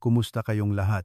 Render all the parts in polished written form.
Kumusta kayong lahat?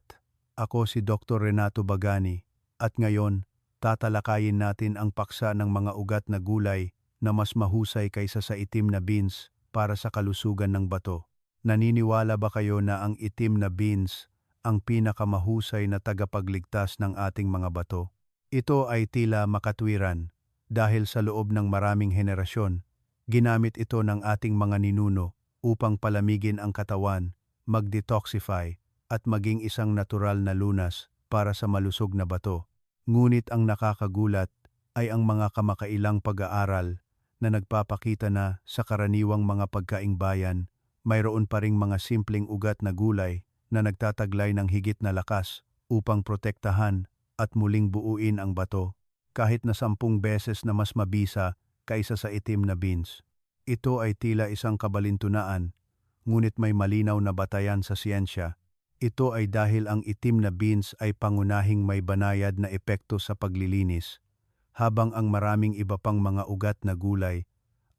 Ako si Dr. Renato Bagani at ngayon tatalakayin natin ang paksa ng mga ugat na gulay na mas mahusay kaysa sa itim na beans para sa kalusugan ng bato. Naniniwala ba kayo na ang itim na beans ang pinakamahusay na tagapagligtas ng ating mga bato? Ito ay tila makatwiran dahil sa loob ng maraming henerasyon, ginamit ito ng ating mga ninuno upang palamigin ang katawan, mag-detoxify, at maging isang natural na lunas para sa malusog na bato. Ngunit ang nakakagulat ay ang mga kamakailang pag-aaral na nagpapakita na sa karaniwang mga pagkaing bayan, mayroon pa ring mga simpleng ugat na gulay na nagtataglay ng higit na lakas upang protektahan at muling buuin ang bato, kahit na 10 beses na mas mabisa kaysa sa itim na beans. Ito ay tila isang kabalintunaan, ngunit may malinaw na batayan sa siyensya. Ito ay dahil ang itim na beans ay pangunahing may banayad na epekto sa paglilinis, habang ang maraming iba pang mga ugat na gulay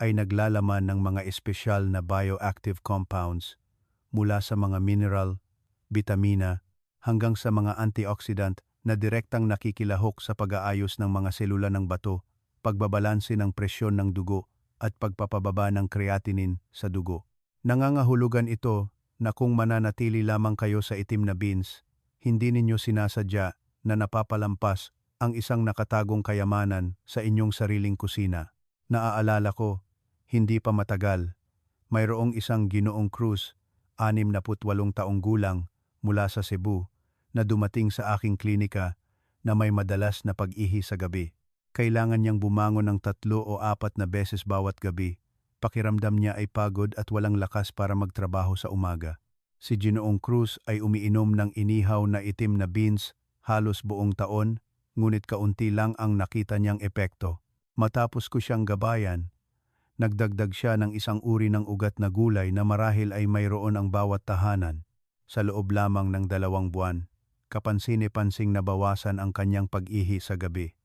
ay naglalaman ng mga espesyal na bioactive compounds mula sa mga mineral, bitamina, hanggang sa mga antioxidant na direktang nakikilahok sa pag-aayos ng mga selula ng bato, pagbabalanse ng presyon ng dugo at pagpapababa ng creatinine sa dugo. Nangangahulugan ito na kung mananatili lamang kayo sa itim na beans, hindi ninyo sinasadya na napapalampas ang isang nakatagong kayamanan sa inyong sariling kusina. Naaalala ko, hindi pa matagal, mayroong isang Ginoong Cruz, 68 taong gulang, mula sa Cebu, na dumating sa aking klinika na may madalas na pag-ihi sa gabi. Kailangan niyang bumangon ng 3 o 4 na beses bawat gabi. Pakiramdam niya ay pagod at walang lakas para magtrabaho sa umaga. Si Ginoong Cruz ay umiinom ng inihaw na itim na beans halos buong taon, ngunit kaunti lang ang nakita niyang epekto. Matapos ko siyang gabayan, nagdagdag siya ng isang uri ng ugat na gulay na marahil ay mayroon ang bawat tahanan. Sa loob lamang ng 2 buwan, kapansin-pansing nabawasan ang kanyang pag-ihi sa gabi.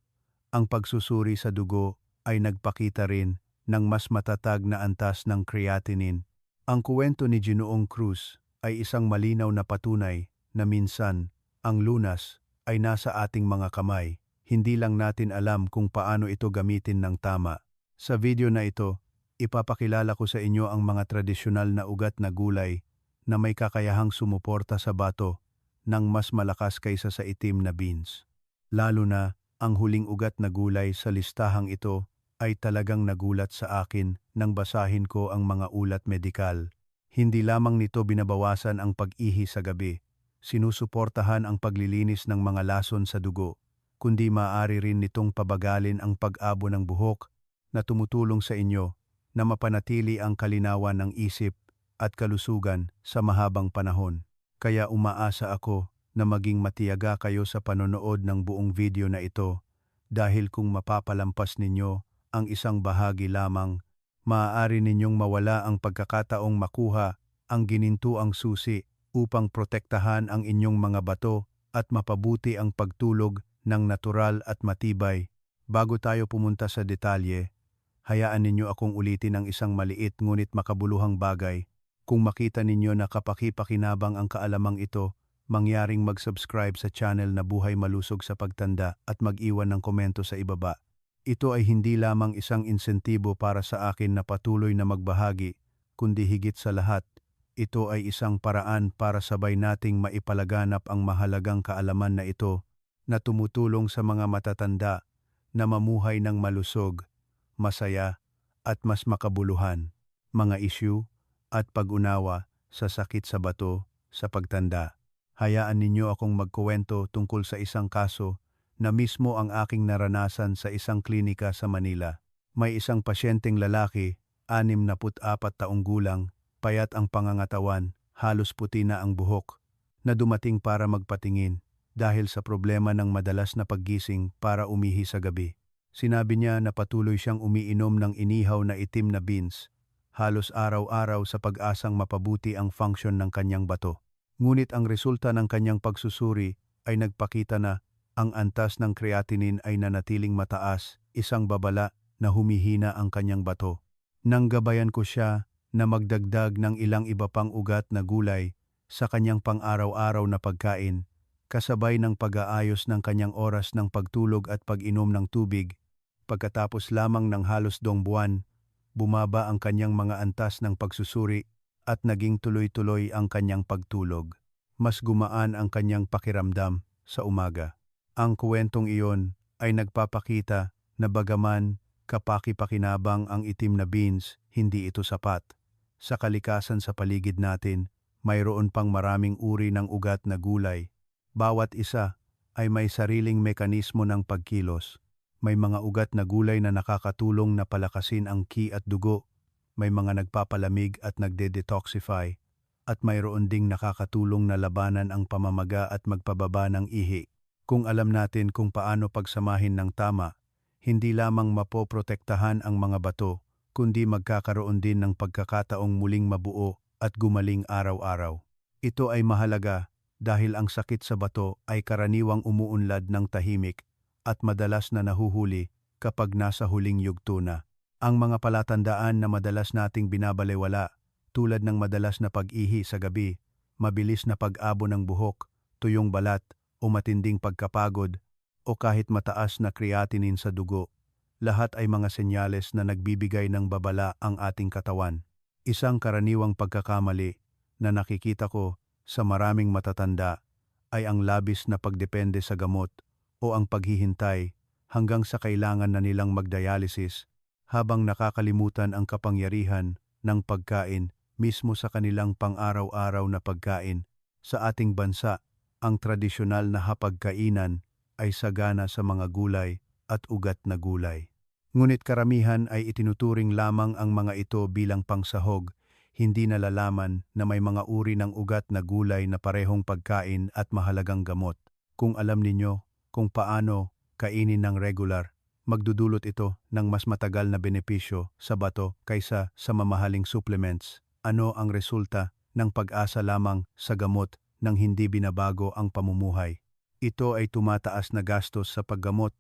Ang pagsusuri sa dugo ay nagpakita rin ng mas matatag na antas ng creatinine. Ang kuwento ni Ginoong Cruz ay isang malinaw na patunay na minsan ang lunas ay nasa ating mga kamay. Hindi lang natin alam kung paano ito gamitin ng tama. Sa video na ito, ipapakilala ko sa inyo ang mga tradisyonal na ugat na gulay na may kakayahang sumuporta sa bato ng mas malakas kaysa sa itim na beans. Lalo na ang huling ugat na gulay sa listahang ito ay talagang nagulat sa akin nang basahin ko ang mga ulat medikal. Hindi lamang nito binabawasan ang pag-ihi sa gabi, sinusuportahan ang paglilinis ng mga lason sa dugo, kundi maaari rin nitong pabagalin ang pag-abo ng buhok na tumutulong sa inyo na mapanatili ang kalinawan ng isip at kalusugan sa mahabang panahon. Kaya umaasa ako na maging matiyaga kayo sa panonood ng buong video na ito dahil kung mapapalampas ninyo ang isang bahagi lamang, maaari ninyong mawala ang pagkakataong makuha ang ginintuang susi upang protektahan ang inyong mga bato at mapabuti ang pagtulog ng natural at matibay. Bago tayo pumunta sa detalye, hayaan ninyo akong ulitin ang isang maliit ngunit makabuluhang bagay. Kung makita ninyo na kapaki-pakinabang ang kaalamang ito, mangyaring mag-subscribe sa channel na Buhay Malusog sa Pagtanda at mag-iwan ng komento sa ibaba. Ito ay hindi lamang isang insentibo para sa akin na patuloy na magbahagi, kundi higit sa lahat, ito ay isang paraan para sabay nating maipalaganap ang mahalagang kaalaman na ito na tumutulong sa mga matatanda na mamuhay ng malusog, masaya at mas makabuluhan. Mga isyu at pag-unawa sa sakit sa bato sa pagtanda. Hayaan ninyo akong magkuwento tungkol sa isang kaso na mismo ang aking naranasan sa isang klinika sa Manila. May isang pasyenteng lalaki, 64 taong gulang, payat ang pangangatawan, halos puti na ang buhok, na dumating para magpatingin dahil sa problema ng madalas na paggising para umihi sa gabi. Sinabi niya na patuloy siyang umiinom ng inihaw na itim na beans, halos araw-araw sa pag-asang mapabuti ang function ng kanyang bato. Ngunit ang resulta ng kanyang pagsusuri ay nagpakita na ang antas ng creatinine ay nanatiling mataas, isang babala na humihina ang kanyang bato. Nang gabayan ko siya na magdagdag ng ilang iba pang ugat na gulay, sa kanyang pang-araw-araw na pagkain, kasabay ng pag-aayos ng kanyang oras ng pagtulog at pag-inom ng tubig. Pagkatapos lamang ng halos 2 buwan, bumaba ang kanyang mga antas ng pagsusuri at naging tuloy-tuloy ang kanyang pagtulog. Mas gumaan ang kanyang pakiramdam sa umaga. Ang kuwentong iyon ay nagpapakita na bagaman kapaki-pakinabang ang itim na beans, hindi ito sapat. Sa kalikasan sa paligid natin, mayroon pang maraming uri ng ugat na gulay. Bawat isa ay may sariling mekanismo ng pagkilos. May mga ugat na gulay na nakakatulong na palakasin ang ki at dugo. May mga nagpapalamig at nagde-detoxify. At mayroon ding nakakatulong na labanan ang pamamaga at magpababa ng ihi. Kung alam natin kung paano pagsamahin ng tama, hindi lamang mapoprotektahan ang mga bato, kundi magkakaroon din ng pagkakataong muling mabuo at gumaling araw-araw. Ito ay mahalaga dahil ang sakit sa bato ay karaniwang umuunlad ng tahimik at madalas na nahuhuli kapag nasa huling yugto na. Ang mga palatandaan na madalas nating binabalewala, tulad ng madalas na pag-ihi sa gabi, mabilis na pag-abo ng buhok, tuyong balat o matinding pagkapagod, o kahit mataas na creatinine sa dugo, lahat ay mga senyales na nagbibigay ng babala ang ating katawan. Isang karaniwang pagkakamali na nakikita ko sa maraming matatanda ay ang labis na pagdepende sa gamot o ang paghihintay hanggang sa kailangan na nilang magdialysis habang nakakalimutan ang kapangyarihan ng pagkain mismo sa kanilang pang-araw-araw na pagkain. Sa ating bansa, ang tradisyonal na hapagkainan ay sagana sa mga gulay at ugat na gulay. Ngunit karamihan ay itinuturing lamang ang mga ito bilang pangsahog, hindi nalalaman na may mga uri ng ugat na gulay na parehong pagkain at mahalagang gamot. Kung alam ninyo kung paano kainin ng regular, magdudulot ito ng mas matagal na benepisyo sa bato kaysa sa mamahaling supplements. Ano ang resulta ng pag-asa lamang sa gamot nang hindi binabago ang pamumuhay? Ito ay tumataas na gastos sa paggamot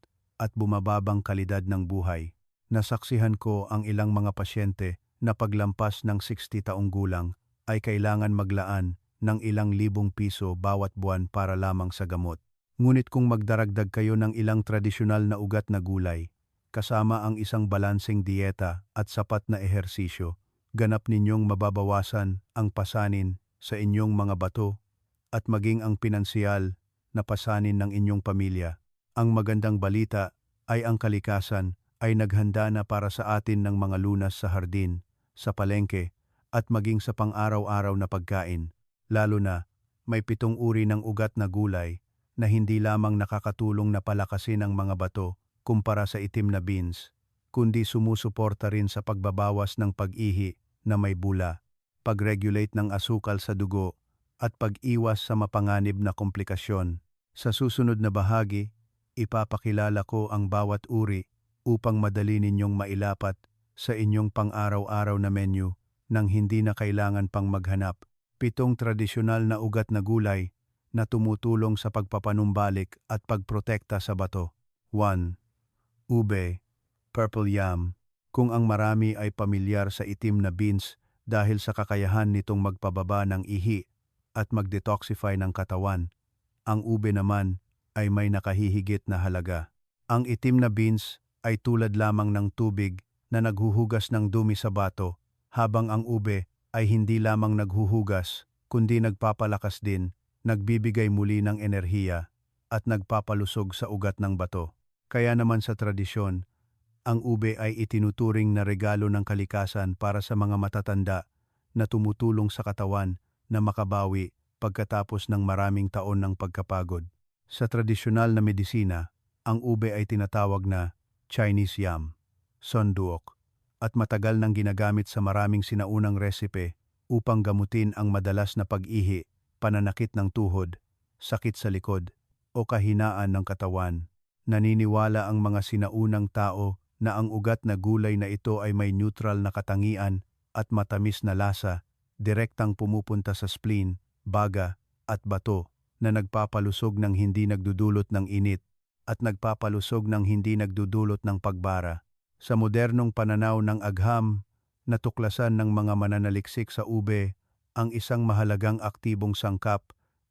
at bumababang kalidad ng buhay. Nasaksihan ko ang ilang mga pasyente na paglampas ng 60 taong gulang ay kailangan maglaan ng ilang libong piso bawat buwan para lamang sa gamot. Ngunit kung magdaragdag kayo ng ilang tradisyonal na ugat na gulay, kasama ang isang balanseng dieta at sapat na ehersisyo, ganap ninyong mababawasan ang pasanin sa inyong mga bato at maging ang pinansiyal na pasanin ng inyong pamilya. Ang magandang balita ay ang kalikasan ay naghanda na para sa atin ng mga lunas sa hardin, sa palengke, at maging sa pang-araw-araw na pagkain. Lalo na, may 7 uri ng ugat na gulay na hindi lamang nakakatulong na palakasin ang mga bato kumpara sa itim na beans, kundi sumusuporta rin sa pagbabawas ng pag-ihi na may bula, pag-regulate ng asukal sa dugo, at pag-iwas sa mapanganib na komplikasyon. Sa susunod na bahagi, ipapakilala ko ang bawat uri upang madali ninyong mailapat sa inyong pang-araw-araw na menu nang hindi na kailangan pang maghanap. 7 tradisyonal na ugat na gulay na tumutulong sa pagpapanumbalik at pagprotekta sa bato. 1. Ube, purple yam. Kung ang marami ay pamilyar sa itim na beans dahil sa kakayahan nitong magpababa ng ihi at mag-detoxify ng katawan, ang ube naman ay may nakahihigit na halaga. Ang itim na beans ay tulad lamang ng tubig na naghuhugas ng dumi sa bato, habang ang ube ay hindi lamang naghuhugas, kundi nagpapalakas din, nagbibigay muli ng enerhiya, at nagpapalusog sa ugat ng bato. Kaya naman sa tradisyon, ang ube ay itinuturing na regalo ng kalikasan para sa mga matatanda na tumutulong sa katawan na makabawi pagkatapos ng maraming taon ng pagkapagod. Sa tradisyonal na medisina, ang ube ay tinatawag na Chinese yam, sonduok, at matagal nang ginagamit sa maraming sinaunang resipe upang gamutin ang madalas na pag-ihi, pananakit ng tuhod, sakit sa likod, o kahinaan ng katawan. Naniniwala ang mga sinaunang tao na ang ugat na gulay na ito ay may neutral na katangian at matamis na lasa, direktang pumupunta sa spleen, baga, at bato, na nagpapalusog ng hindi nagdudulot ng init at nagpapalusog ng hindi nagdudulot ng pagbara. Sa modernong pananaw ng agham, natuklasan ng mga mananaliksik sa ube ang isang mahalagang aktibong sangkap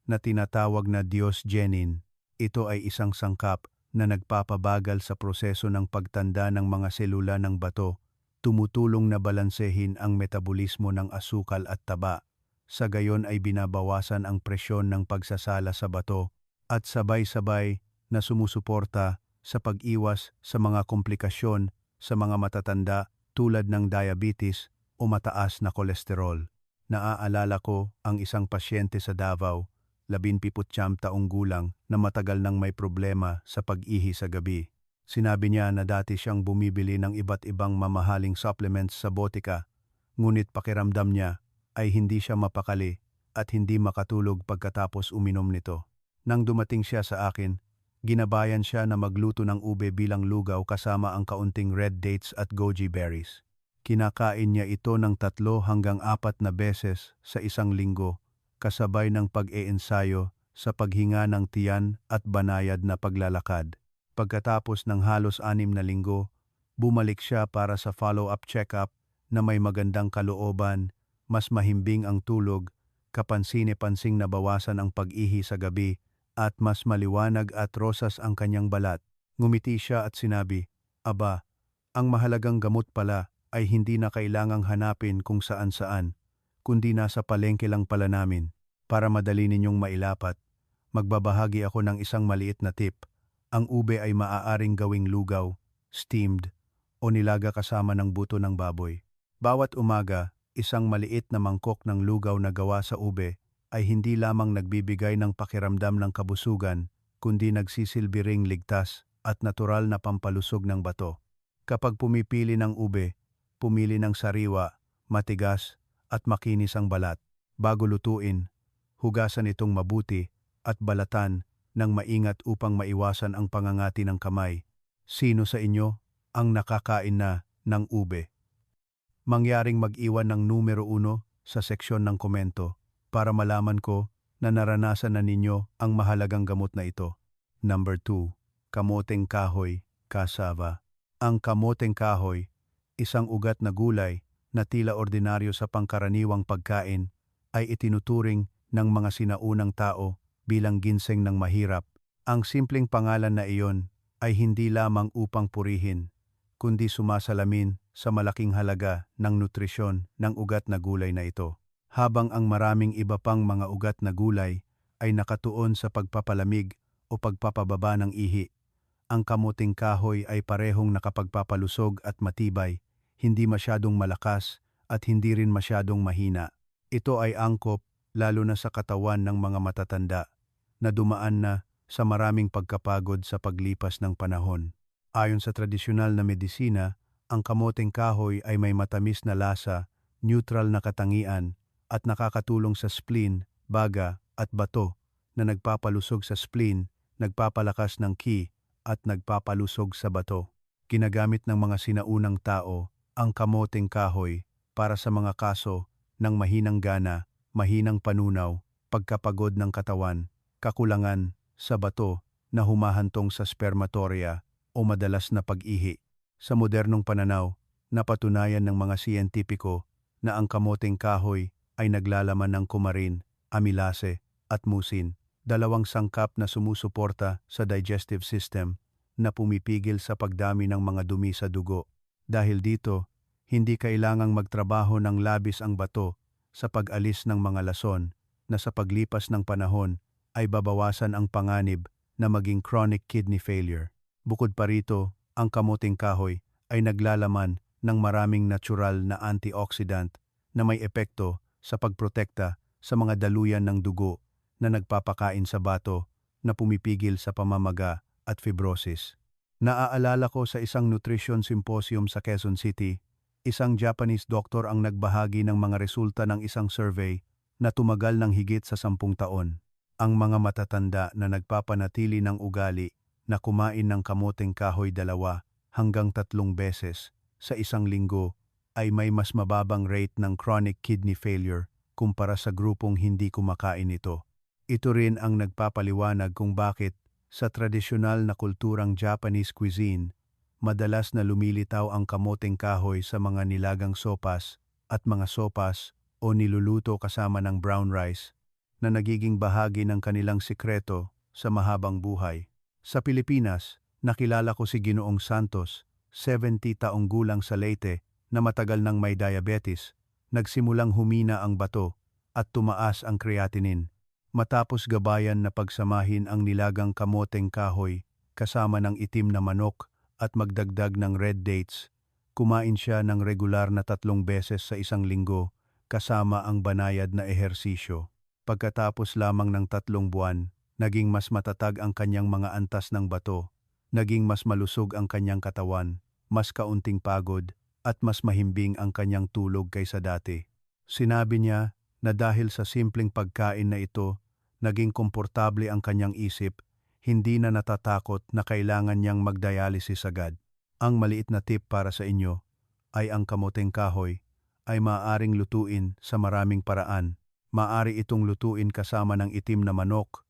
na tinatawag na Diosgenin. Ito ay isang sangkap na nagpapabagal sa proseso ng pagtanda ng mga selula ng bato, tumutulong na balansehin ang metabolismo ng asukal at taba. Sa gayon ay binabawasan ang presyon ng pagsasala sa bato at sabay-sabay na sumusuporta sa pag-iwas sa mga komplikasyon sa mga matatanda tulad ng diabetes o mataas na kolesterol. Naaalala ko ang isang pasyente sa Davao, 17 taong gulang na matagal nang may problema sa pag-ihi sa gabi. Sinabi niya na dati siyang bumibili ng iba't ibang mamahaling supplements sa botika, ngunit pakiramdam niya ay hindi siya mapakali at hindi makatulog pagkatapos uminom nito. Nang dumating siya sa akin, ginabayan siya na magluto ng ube bilang lugaw kasama ang kaunting red dates at goji berries. Kinakain niya ito ng 3 hanggang 4 na beses sa isang linggo, kasabay ng pag-iensayo sa paghinga ng tiyan at banayad na paglalakad. Pagkatapos ng halos 6 na linggo, bumalik siya para sa follow-up check-up na may magandang kalooban, mas mahimbing ang tulog, kapansine-pansing nabawasan ang pag-ihi sa gabi, at mas maliwanag at rosas ang kanyang balat. Ngumiti siya at sinabi, "Aba, ang mahalagang gamot pala ay hindi na kailangang hanapin kung saan-saan, kundi nasa palengke lang pala namin." Para madali ninyong mailapat, magbabahagi ako ng isang maliit na tip. Ang ube ay maaaring gawing lugaw, steamed, o nilaga kasama ng buto ng baboy. Bawat umaga, isang maliit na mangkok ng lugaw na gawa sa ube ay hindi lamang nagbibigay ng pakiramdam ng kabusugan, kundi nagsisilbi ring ligtas at natural na pampalusog ng bato. Kapag pumipili ng ube, pumili ng sariwa, matigas, at makinis ang balat. Bago lutuin, hugasan itong mabuti at balatan ng maingat upang maiwasan ang pangangati ng kamay. Sino sa inyo ang nakakain na ng ube? Mangyaring mag-iwan ng numero 1 sa seksyon ng komento para malaman ko na naranasan na ninyo ang mahalagang gamot na ito. Number 2. Kamoteng kahoy, cassava. Ang kamoteng kahoy, isang ugat na gulay na tila ordinaryo sa pangkaraniwang pagkain, ay itinuturing ng mga sinaunang tao bilang ginseng ng mahirap. Ang simpleng pangalan na iyon ay hindi lamang upang purihin, kundi sumasalamin sa malaking halaga ng nutrisyon ng ugat na gulay na ito. Habang ang maraming iba pang mga ugat na gulay ay nakatuon sa pagpapalamig o pagpapababa ng ihi, ang kamuting kahoy ay parehong nakapagpapalusog at matibay, hindi masyadong malakas at hindi rin masyadong mahina. Ito ay angkop lalo na sa katawan ng mga matatanda na dumaan na sa maraming pagkapagod sa paglipas ng panahon. Ayon sa tradisyonal na medisina, ang kamoting kahoy ay may matamis na lasa, neutral na katangian, at nakakatulong sa spleen, baga, at bato na nagpapalusog sa spleen, nagpapalakas ng ki, at nagpapalusog sa bato. Ginagamit ng mga sinaunang tao ang kamoting kahoy para sa mga kaso ng mahinang gana, mahinang panunaw, pagkapagod ng katawan, kakulangan sa bato na humahantong sa spermatoria o madalas na pag-ihi. Sa modernong pananaw, napatunayan ng mga siyentipiko na ang kamoting kahoy ay naglalaman ng kumarin, amylase, at mucin, dalawang sangkap na sumusuporta sa digestive system na pumipigil sa pagdami ng mga dumi sa dugo. Dahil dito, hindi kailangang magtrabaho ng labis ang bato sa pag-alis ng mga lason na sa paglipas ng panahon ay babawasan ang panganib na maging chronic kidney failure. Bukod pa rito, ang kamoting kahoy ay naglalaman ng maraming natural na antioxidant na may epekto sa pagprotekta sa mga daluyan ng dugo na nagpapakain sa bato na pumipigil sa pamamaga at fibrosis. Naaalala ko sa isang nutrition symposium sa Quezon City, isang Japanese doctor ang nagbahagi ng mga resulta ng isang survey na tumagal ng higit sa 10 taon. Ang mga matatanda na nagpapanatili ng ugali na kumain ng kamoting kahoy 2 hanggang 3 beses sa isang linggo ay may mas mababang rate ng chronic kidney failure kumpara sa grupong hindi kumakain ito. Ito rin ang nagpapaliwanag kung bakit sa tradisyonal na kulturang Japanese cuisine, madalas na lumilitaw ang kamoting kahoy sa mga nilagang sopas at mga sopas o niluluto kasama ng brown rice na nagiging bahagi ng kanilang sikreto sa mahabang buhay. Sa Pilipinas, nakilala ko si Ginoong Santos, 70 taong gulang sa Leyte na matagal nang may diabetes. Nagsimulang humina ang bato at tumaas ang creatinine. Matapos gabayan na pagsamahin ang nilagang kamoteng kahoy kasama ng itim na manok at magdagdag ng red dates, kumain siya ng regular na 3 beses sa isang linggo kasama ang banayad na ehersisyo. Pagkatapos lamang ng 3 buwan, naging mas matatag ang kanyang mga antas ng bato, naging mas malusog ang kanyang katawan, mas kaunting pagod, at mas mahimbing ang kanyang tulog kaysa dati. Sinabi niya na dahil sa simpleng pagkain na ito, naging komportable ang kanyang isip, hindi na natatakot na kailangan niyang magdialysis agad. Ang maliit na tip para sa inyo ay ang kamoteng kahoy ay maaaring lutuin sa maraming paraan. Maaari itong lutuin kasama ng itim na manok,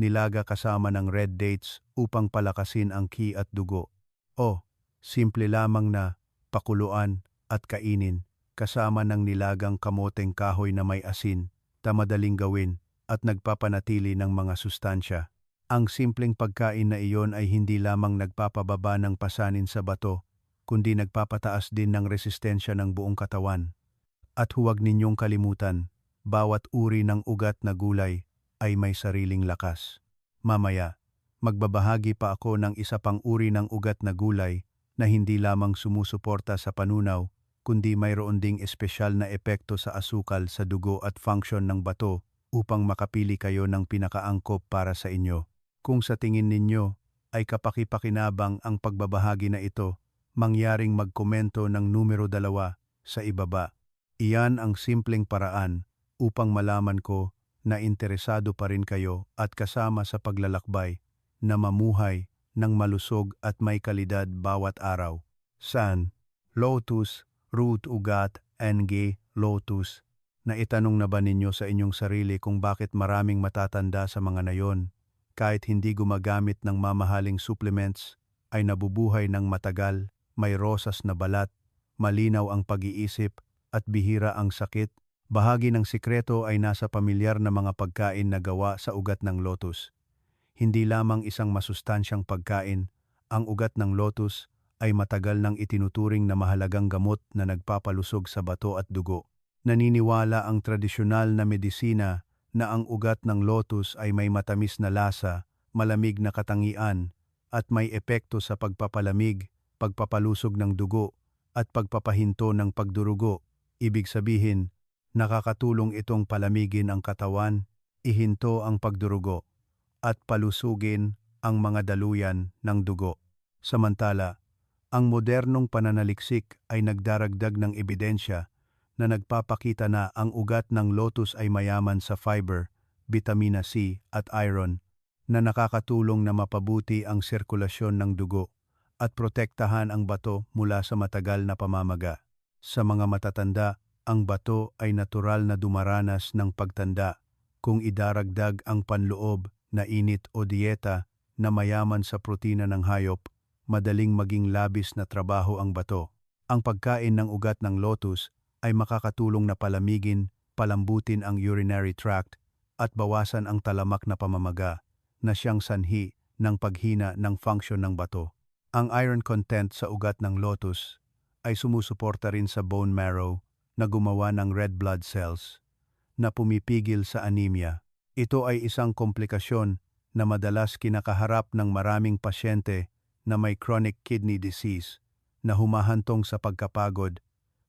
nilaga kasama ng red dates upang palakasin ang ki at dugo. O, simple lamang na pakuluan at kainin kasama ng nilagang kamoteng kahoy na may asin, madaling gawin at nagpapanatili ng mga sustansya. Ang simpleng pagkain na iyon ay hindi lamang nagpapababa ng pasanin sa bato, kundi nagpapataas din ng resistensya ng buong katawan. At huwag ninyong kalimutan, bawat uri ng ugat na gulay ay may sariling lakas. Mamaya, magbabahagi pa ako ng isa pang uri ng ugat na gulay na hindi lamang sumusuporta sa panunaw, kundi mayroon ding espesyal na epekto sa asukal sa dugo at function ng bato upang makapili kayo ng pinakaangkop para sa inyo. Kung sa tingin ninyo ay kapaki-pakinabang ang pagbabahagi na ito, mangyaring magkomento ng numero 2 sa ibaba. Iyan ang simpleng paraan upang malaman ko na interesado pa rin kayo at kasama sa paglalakbay na mamuhay ng malusog at may kalidad bawat araw. San, Lotus, Root Ugat, NG, Lotus. Naitanong na ba ninyo sa inyong sarili kung bakit maraming matatanda sa mga nayon, kahit hindi gumagamit ng mamahaling supplements, ay nabubuhay ng matagal, may rosas na balat, malinaw ang pag-iisip, at bihira ang sakit? Bahagi ng sikreto ay nasa pamilyar na mga pagkain na gawa sa ugat ng lotus. Hindi lamang isang masustansyang pagkain, ang ugat ng lotus ay matagal nang itinuturing na mahalagang gamot na nagpapalusog sa bato at dugo. Naniniwala ang tradisyonal na medisina na ang ugat ng lotus ay may matamis na lasa, malamig na katangian, at may epekto sa pagpapalamig, pagpapalusog ng dugo, at pagpapahinto ng pagdurugo. Ibig sabihin, nakakatulong itong palamigin ang katawan, ihinto ang pagdurugo, at palusugin ang mga daluyan ng dugo. Samantala, ang modernong pananaliksik ay nagdaragdag ng ebidensya na nagpapakita na ang ugat ng lotus ay mayaman sa fiber, vitamina C at iron na nakakatulong na mapabuti ang sirkulasyon ng dugo at protektahan ang bato mula sa matagal na pamamaga. Sa mga matatanda, ang bato ay natural na dumaranas ng pagtanda kung idaragdag ang panloob na init o dieta na mayaman sa protina ng hayop, madaling maging labis na trabaho ang bato. Ang pagkain ng ugat ng lotus ay makakatulong na palamigin, palambutin ang urinary tract at bawasan ang talamak na pamamaga na siyang sanhi ng paghina ng function ng bato. Ang iron content sa ugat ng lotus ay sumusuporta rin sa bone marrow na gumawa ng red blood cells na pumipigil sa anemia. Ito ay isang komplikasyon na madalas kinakaharap ng maraming pasyente na may chronic kidney disease na humahantong sa pagkapagod,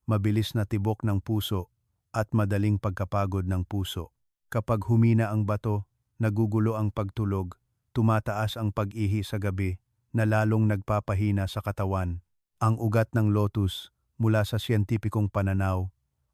mabilis na tibok ng puso at madaling pagkapagod ng puso. Kapag humina ang bato, nagugulo ang pagtulog, tumataas ang pag-ihi sa gabi na lalong nagpapahina sa katawan. Ang ugat ng lotus mula sa siyentipikong pananaw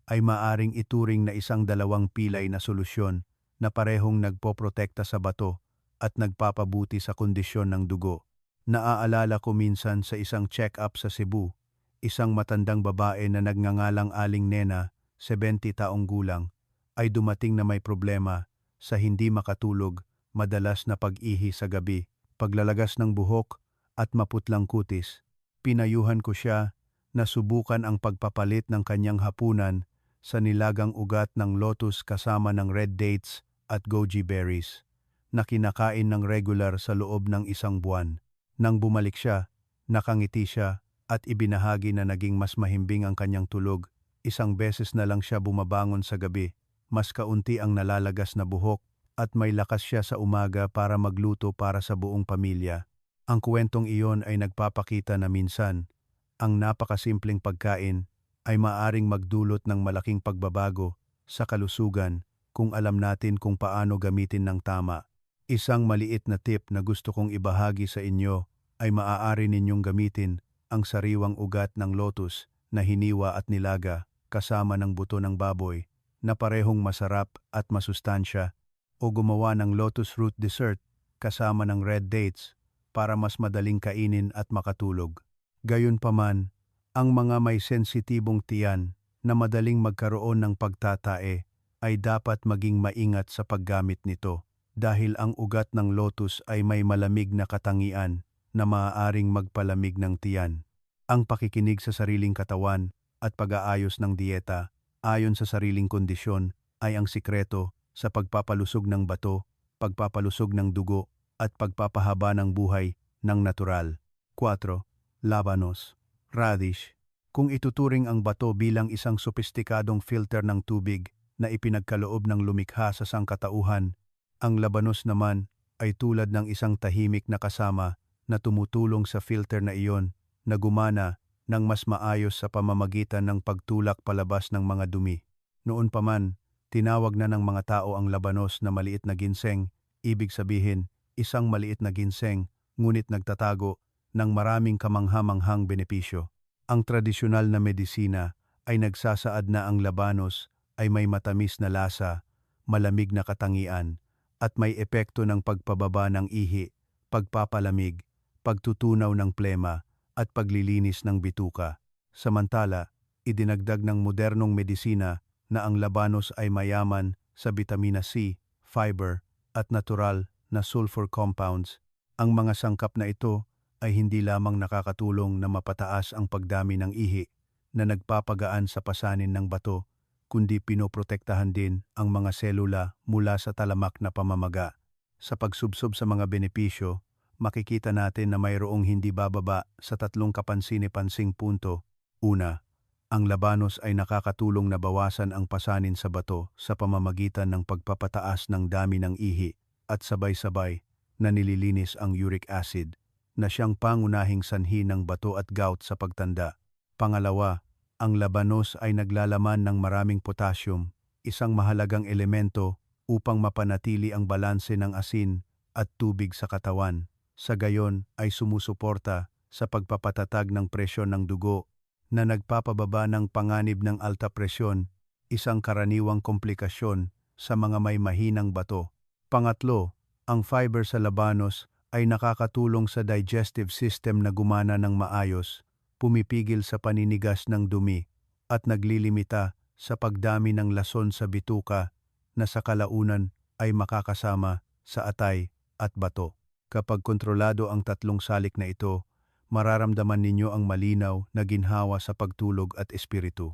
ay maaring ituring na isang dalawang pilay na solusyon na parehong nagpoprotekta sa bato at nagpapabuti sa kondisyon ng dugo. Naaalala ko minsan sa isang check-up sa Cebu, isang matandang babae na nagngangalang Aling Nena, 70 taong gulang, ay dumating na may problema sa hindi makatulog, madalas na pag-ihi sa gabi, paglalagas ng buhok at maputlang kutis. Pinayuhan ko siya na subukan ang pagpapalit ng kanyang hapunan sa nilagang ugat ng lotus kasama ng red dates at goji berries na kinakain ng regular sa loob ng isang buwan. Nang bumalik siya, nakangiti siya at ibinahagi na naging mas mahimbing ang kanyang tulog. Isang beses na lang siya bumabangon sa gabi, mas kaunti ang nalalagas na buhok at may lakas siya sa umaga para magluto para sa buong pamilya. Ang kwentong iyon ay nagpapakita na minsan, ang napakasimpleng pagkain ay maaring magdulot ng malaking pagbabago sa kalusugan kung alam natin kung paano gamitin ng tama. Isang maliit na tip na gusto kong ibahagi sa inyo ay maaari ninyong gamitin ang sariwang ugat ng lotus na hiniwa at nilaga kasama ng buto ng baboy na parehong masarap at masustansya, o gumawa ng lotus root dessert kasama ng red dates para mas madaling kainin at makatulog. Gayunpaman, ang mga may sensitibong tiyan na madaling magkaroon ng pagtatae ay dapat maging maingat sa paggamit nito dahil ang ugat ng lotus ay may malamig na katangian na maaaring magpalamig ng tiyan. Ang pakikinig sa sariling katawan at pag-aayos ng dieta ayon sa sariling kondisyon ay ang sikreto sa pagpapalusog ng bato, pagpapalusog ng dugo at pagpapahaba ng buhay ng natural. 4. Labanos, radish. Kung ituturing ang bato bilang isang sopistikadong filter ng tubig na ipinagkaloob ng lumikha sa sangkatauhan, ang labanos naman ay tulad ng isang tahimik na kasama na tumutulong sa filter na iyon na gumana ng mas maayos sa pamamagitan ng pagtulak palabas ng mga dumi. Noon pa man, tinawag na ng mga tao ang labanos na maliit na ginseng, ibig sabihin, isang maliit na ginseng, ngunit nagtatago ng maraming kamangha-manghang benepisyo. Ang tradisyonal na medisina ay nagsasaad na ang labanos ay may matamis na lasa, malamig na katangian, at may epekto ng pagpababa ng ihi, pagpapalamig, pagtutunaw ng plema, at paglilinis ng bituka. Samantala, idinagdag ng modernong medisina na ang labanos ay mayaman sa bitamina C, fiber, at natural na sulfur compounds. Ang mga sangkap na ito ay hindi lamang nakakatulong na mapataas ang pagdami ng ihi na nagpapagaan sa pasanin ng bato, kundi pinoprotektahan din ang mga selula mula sa talamak na pamamaga. Sa pagsubsob sa mga benepisyo, makikita natin na mayroong hindi bababa sa 3 kapansin-pansing punto. Una, ang labanos ay nakakatulong na bawasan ang pasanin sa bato sa pamamagitan ng pagpapataas ng dami ng ihi at sabay-sabay na nililinis ang uric acid na siyang pangunahing sanhi ng bato at gout sa pagtanda. Pangalawa, ang labanos ay naglalaman ng maraming potassium, isang mahalagang elemento upang mapanatili ang balanse ng asin at tubig sa katawan. Sa gayon ay sumusuporta sa pagpapatatag ng presyon ng dugo na nagpapababa ng panganib ng alta presyon, isang karaniwang komplikasyon sa mga may mahinang bato. Pangatlo, ang fiber sa labanos ay nakakatulong sa digestive system na gumana ng maayos, pumipigil sa paninigas ng dumi, at naglilimita sa pagdami ng lason sa bituka na sa kalaunan ay makakasama sa atay at bato. Kapag kontrolado ang 3 salik na ito, mararamdaman ninyo ang malinaw na ginhawa sa pagtulog at espiritu.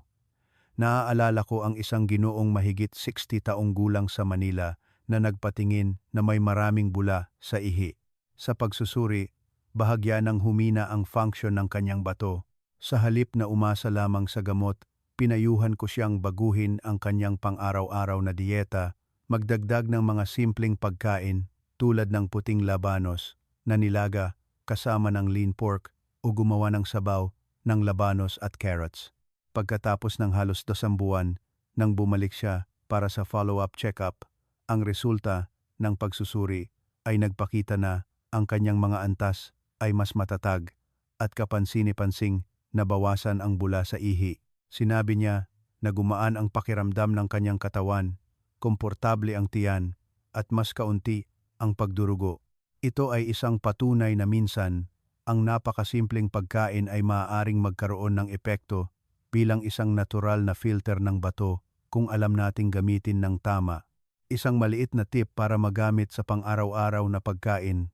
Naaalala ko ang isang ginoong mahigit 60 taong gulang sa Manila na nagpatingin na may maraming bula sa ihi. Sa pagsusuri, bahagya nang humina ang function ng kanyang bato. Sa halip na umasa lamang sa gamot, pinayuhan ko siyang baguhin ang kanyang pang-araw-araw na dieta, magdagdag ng mga simpleng pagkain tulad ng puting labanos na nilaga kasama ng lean pork o gumawa ng sabaw ng labanos at carrots. Pagkatapos ng halos 2 buwan, nang bumalik siya para sa follow-up check-up, ang resulta ng pagsusuri ay nagpakita na ang kanyang mga antas ay mas matatag at kapansin-pansing nabawasan ang bula sa ihi. Sinabi niya na gumaan ang pakiramdam ng kanyang katawan, komportable ang tiyan, at mas kaunti ang pagdurugo. Ito ay isang patunay na minsan, ang napakasimpleng pagkain ay maaaring magkaroon ng epekto bilang isang natural na filter ng bato kung alam nating gamitin ng tama. Isang maliit na tip para magamit sa pang-araw-araw na pagkain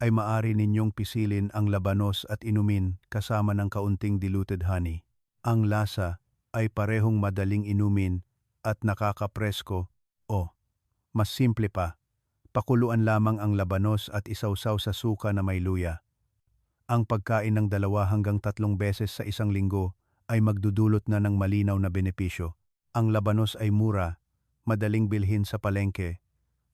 ay maaari ninyong pisilin ang labanos at inumin kasama ng kaunting diluted honey. Ang lasa ay parehong madaling inumin at nakakapresko. O, mas simple pa, pakuluan lamang ang labanos at isawsaw sa suka na may luya. Ang pagkain ng 2 hanggang 3 beses sa isang linggo ay magdudulot na ng malinaw na benepisyo. Ang labanos ay mura, madaling bilhin sa palengke,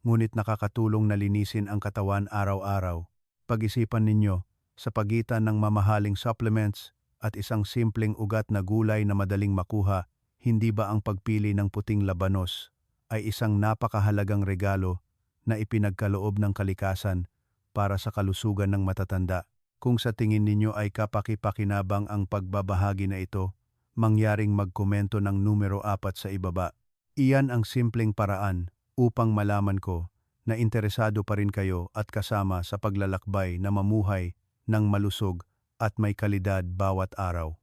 ngunit nakakatulong na linisin ang katawan araw-araw. Pag-isipan ninyo, sa pagitan ng mamahaling supplements at isang simpleng ugat na gulay na madaling makuha, hindi ba ang pagpili ng puting labanos ay isang napakahalagang regalo na ipinagkaloob ng kalikasan para sa kalusugan ng matatanda? Kung sa tingin ninyo ay kapaki-pakinabang ang pagbabahagi na ito, mangyaring magkomento ng numero 4 sa ibaba. Iyan ang simpleng paraan upang malaman ko na interesado pa rin kayo at kasama sa paglalakbay na mamuhay ng malusog at may kalidad bawat araw.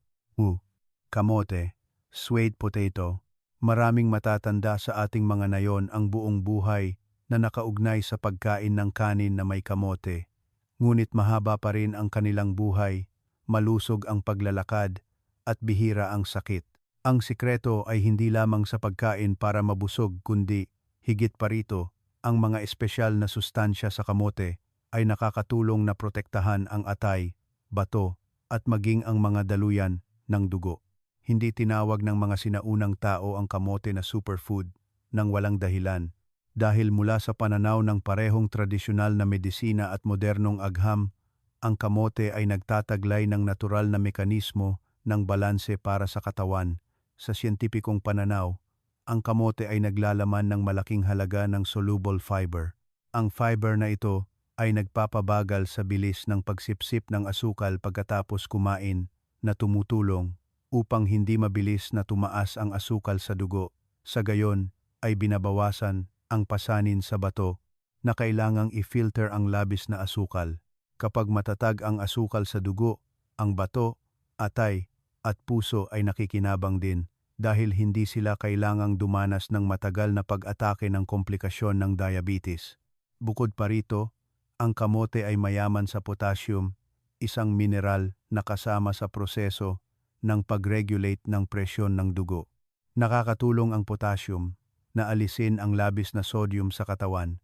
Kamote, sweet potato, maraming matatanda sa ating mga nayon ang buong buhay na nakaugnay sa pagkain ng kanin na may kamote. Ngunit mahaba pa rin ang kanilang buhay, malusog ang paglalakad, at bihira ang sakit. Ang sikreto ay hindi lamang sa pagkain para mabusog kundi, higit pa rito, ang mga espesyal na sustansya sa kamote ay nakakatulong na protektahan ang atay, bato, at maging ang mga daluyan ng dugo. Hindi tinawag ng mga sinaunang tao ang kamote na superfood nang walang dahilan. Dahil mula sa pananaw ng parehong tradisyonal na medisina at modernong agham, ang kamote ay nagtataglay ng natural na mekanismo ng balanse para sa katawan. Sa siyentipikong pananaw, ang kamote ay naglalaman ng malaking halaga ng soluble fiber. Ang fiber na ito ay nagpapabagal sa bilis ng pagsipsip ng asukal pagkatapos kumain, na tumutulong upang hindi mabilis na tumaas ang asukal sa dugo. Sa gayon ay binabawasan ang pasanin sa bato na kailangang i-filter ang labis na asukal. Kapag matatag ang asukal sa dugo, ang bato, atay, at puso ay nakikinabang din dahil hindi sila kailangang dumanas ng matagal na pag-atake ng komplikasyon ng diabetes. Bukod pa rito, ang kamote ay mayaman sa potassium, isang mineral na kasama sa proseso ng pag-regulate ng presyon ng dugo. Nakakatulong ang potassium na alisin ang labis na sodium sa katawan,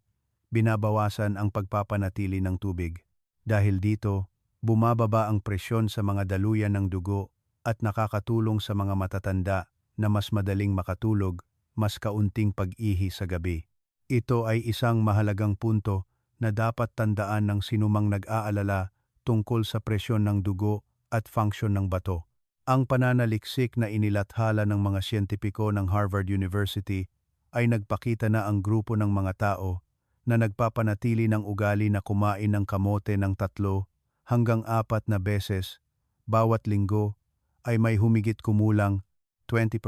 binabawasan ang pagpapanatili ng tubig. Dahil dito, bumababa ang presyon sa mga daluyan ng dugo at nakakatulong sa mga matatanda na mas madaling makatulog, mas kaunting pag-ihi sa gabi. Ito ay isang mahalagang punto na dapat tandaan ng sinumang nag-aalala tungkol sa presyon ng dugo at function ng bato. Ang pananaliksik na inilathala ng mga siyentipiko ng Harvard University ay nagpakita na ang grupo ng mga tao na nagpapanatili ng ugali na kumain ng kamote ng 3 hanggang 4 na beses bawat linggo ay may humigit kumulang 20%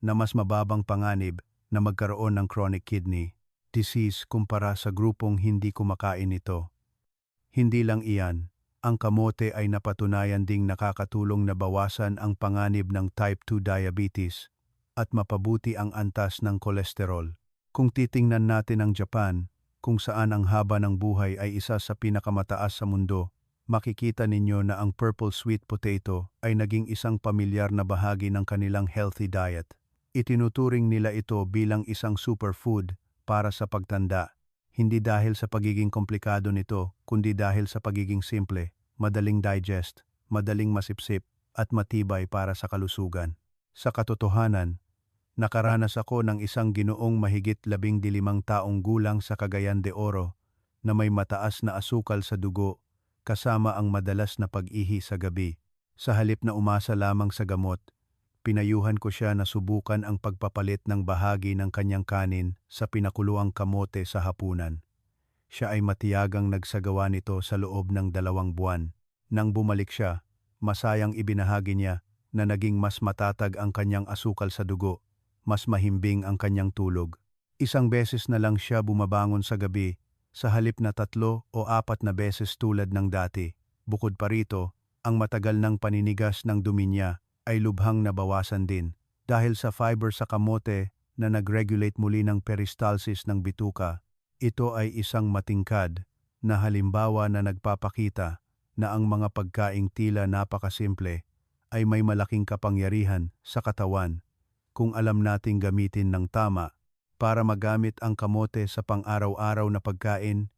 na mas mababang panganib na magkaroon ng chronic kidney disease kumpara sa grupong hindi kumakain nito. Hindi lang iyan, ang kamote ay napatunayan ding nakakatulong na bawasan ang panganib ng type 2 diabetes at mapabuti ang antas ng kolesterol. Kung titingnan natin ang Japan, kung saan ang haba ng buhay ay isa sa pinakamataas sa mundo, makikita ninyo na ang purple sweet potato ay naging isang pamilyar na bahagi ng kanilang healthy diet. Itinuturing nila ito bilang isang superfood para sa pagtanda, hindi dahil sa pagiging komplikado nito, kundi dahil sa pagiging simple, madaling digest, madaling masipsip, at matibay para sa kalusugan. Sa katotohanan, nakaranas ako ng isang ginoong mahigit 15 taong gulang sa Cagayan de Oro na may mataas na asukal sa dugo kasama ang madalas na pag-ihi sa gabi. Sa halip na umasa lamang sa gamot, pinayuhan ko siya na subukan ang pagpapalit ng bahagi ng kanyang kanin sa pinakuluang kamote sa hapunan. Siya ay matiyagang nagsagawa nito sa loob ng 2 buwan. Nang bumalik siya, masayang ibinahagi niya na naging mas matatag ang kanyang asukal sa dugo, mas mahimbing ang kanyang tulog. 1 beses na lang siya bumabangon sa gabi, sa halip na 3 o 4 na beses tulad ng dati. Bukod pa rito, ang matagal ng paninigas ng dumi niya ay lubhang nabawasan din dahil sa fiber sa kamote na nag-regulate muli ng peristalsis ng bituka. Ito ay isang matingkad na halimbawa na nagpapakita na ang mga pagkaing tila napakasimple ay may malaking kapangyarihan sa katawan kung alam nating gamitin ng tama. Para magamit ang kamote sa pang-araw-araw na pagkain,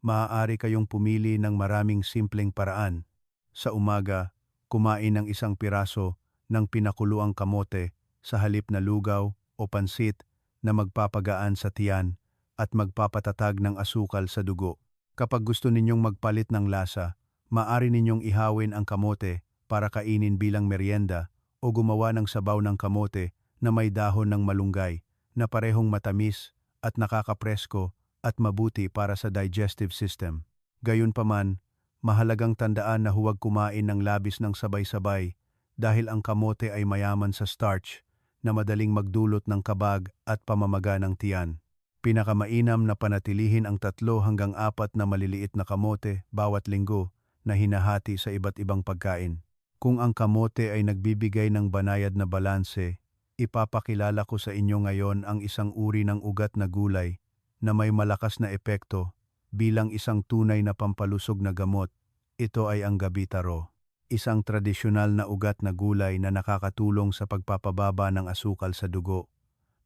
maaari kayong pumili ng maraming simpleng paraan. Sa umaga, kumain ng isang piraso ng pinakuluang kamote sa halip na lugaw o pansit na magpapagaan sa tiyan at magpapatatag ng asukal sa dugo. Kapag gusto ninyong magpalit ng lasa, maaari ninyong ihawin ang kamote para kainin bilang merienda o gumawa ng sabaw ng kamote na may dahon ng malunggay na parehong matamis at nakakapresko at mabuti para sa digestive system. Gayunpaman, mahalagang tandaan na huwag kumain ng labis ng sabay-sabay dahil ang kamote ay mayaman sa starch na madaling magdulot ng kabag at pamamaga ng tiyan. Pinakamainam na panatilihin ang 3 hanggang 4 na maliliit na kamote bawat linggo na hinahati sa iba't ibang pagkain. Kung ang kamote ay nagbibigay ng banayad na balanse, ipapakilala ko sa inyo ngayon ang isang uri ng ugat na gulay na may malakas na epekto bilang isang tunay na pampalusog na gamot. Ito ay ang gabi taro, isang tradisyonal na ugat na gulay na nakakatulong sa pagpapababa ng asukal sa dugo,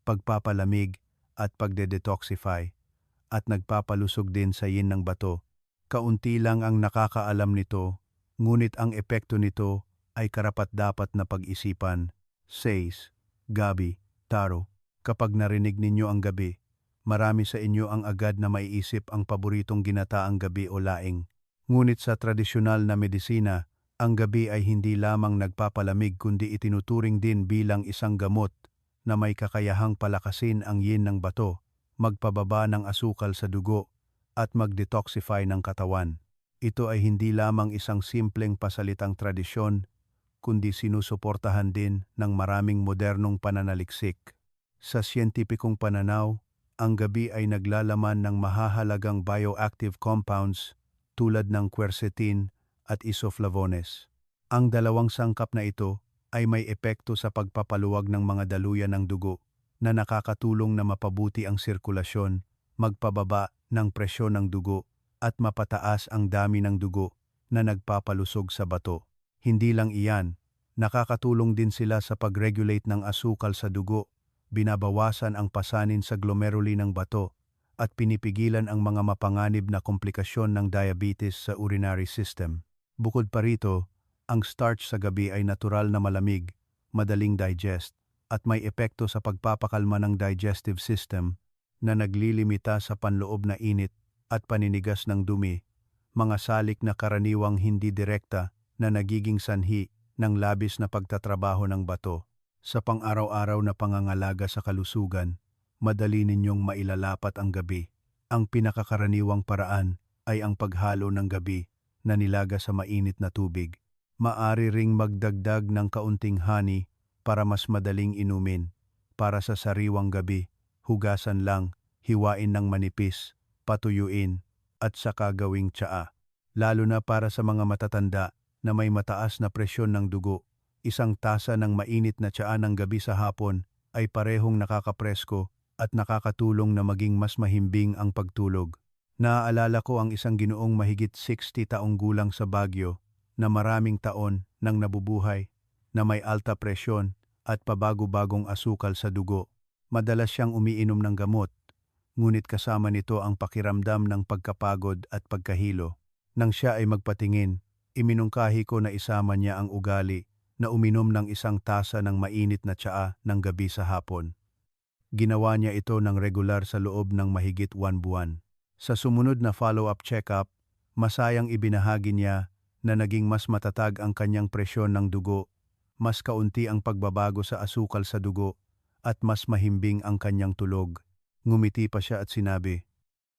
pagpapalamig at pagde-detoxify, at nagpapalusog din sa yin ng bato. Kaunti lang ang nakakaalam nito, ngunit ang epekto nito ay karapat-dapat na pag-isipan. 6. Gabi, taro. Kapag narinig ninyo ang gabi, marami sa inyo ang agad na maiisip ang paboritong ginataang gabi o laing. Ngunit sa tradisyonal na medisina, ang gabi ay hindi lamang nagpapalamig kundi itinuturing din bilang isang gamot na may kakayahang palakasin ang yin ng bato, magpababa ng asukal sa dugo, at mag-detoxify ng katawan. Ito ay hindi lamang isang simpleng pasalitang tradisyon, kundi sinusuportahan din ng maraming modernong pananaliksik. Sa siyentipikong pananaw, ang gabi ay naglalaman ng mahahalagang bioactive compounds tulad ng quercetin at isoflavones. Ang dalawang sangkap na ito ay may epekto sa pagpapaluwag ng mga daluyan ng dugo na nakakatulong na mapabuti ang sirkulasyon, magpababa ng presyon ng dugo at mapataas ang dami ng dugo na nagpapalusog sa bato. Hindi lang iyan, nakakatulong din sila sa pag-regulate ng asukal sa dugo, binabawasan ang pasanin sa glomeruli ng bato at pinipigilan ang mga mapanganib na komplikasyon ng diabetes sa urinary system. Bukod pa rito, ang starch sa gabi ay natural na malamig, madaling digest, at may epekto sa pagpapakalma ng digestive system na naglilimita sa panloob na init at paninigas ng dumi, mga salik na karaniwang hindi direkta na nagiging sanhi ng labis na pagtatrabaho ng bato. Sa pang-araw-araw na pangangalaga sa kalusugan, madali ninyong mailalapat ang gabi. Ang pinakakaraniwang paraan ay ang paghalo ng gabi na nilaga sa mainit na tubig. Maari ring magdagdag ng kaunting honey para mas madaling inumin. Para sa sariwang gabi, hugasan lang, hiwain ng manipis, patuyuin, at saka gawing tsaa. Lalo na para sa mga matatanda na may mataas na presyon ng dugo, isang tasa ng mainit na tsaa ng gabi sa hapon ay parehong nakakapresko at nakakatulong na maging mas mahimbing ang pagtulog. Naaalala ko ang isang ginoong mahigit 60 taong gulang sa Baguio na maraming taon nang nabubuhay, na may alta presyon at pabago-bagong asukal sa dugo. Madalas siyang umiinom ng gamot, ngunit kasama nito ang pakiramdam ng pagkapagod at pagkahilo. Nang siya ay magpatingin, iminungkahi ko na isama niya ang ugali na uminom ng isang tasa ng mainit na tsaa ng gabi sa hapon. Ginawa niya ito ng regular sa loob ng mahigit 1 buwan. Sa sumunod na follow-up check-up, masayang ibinahagi niya na naging mas matatag ang kanyang presyon ng dugo, mas kaunti ang pagbabago sa asukal sa dugo, at mas mahimbing ang kanyang tulog. Ngumiti pa siya at sinabi,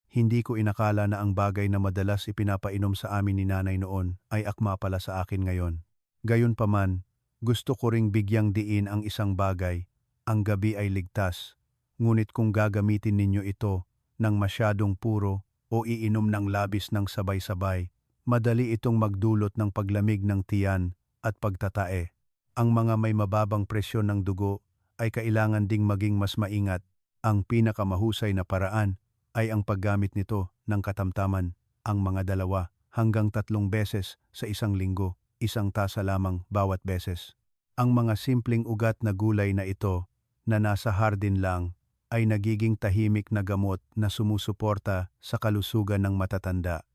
"Hindi ko inakala na ang bagay na madalas ipinapainom sa amin ni nanay noon ay akma pala sa akin ngayon." Gayunpaman, gusto ko ring bigyang diin ang isang bagay, ang gabi ay ligtas, ngunit kung gagamitin ninyo ito ng masyadong puro o iinom ng labis ng sabay-sabay, madali itong magdulot ng paglamig ng tiyan at pagtatae. Ang mga may mababang presyon ng dugo ay kailangan ding maging mas maingat. Ang pinakamahusay na paraan ay ang paggamit nito ng katamtaman, ang mga 2 hanggang 3 beses sa isang linggo. isang tasa lamang bawat beses. Ang mga simpleng ugat na gulay na ito, na nasa hardin lang, ay nagiging tahimik na gamot na sumusuporta sa kalusugan ng matatanda.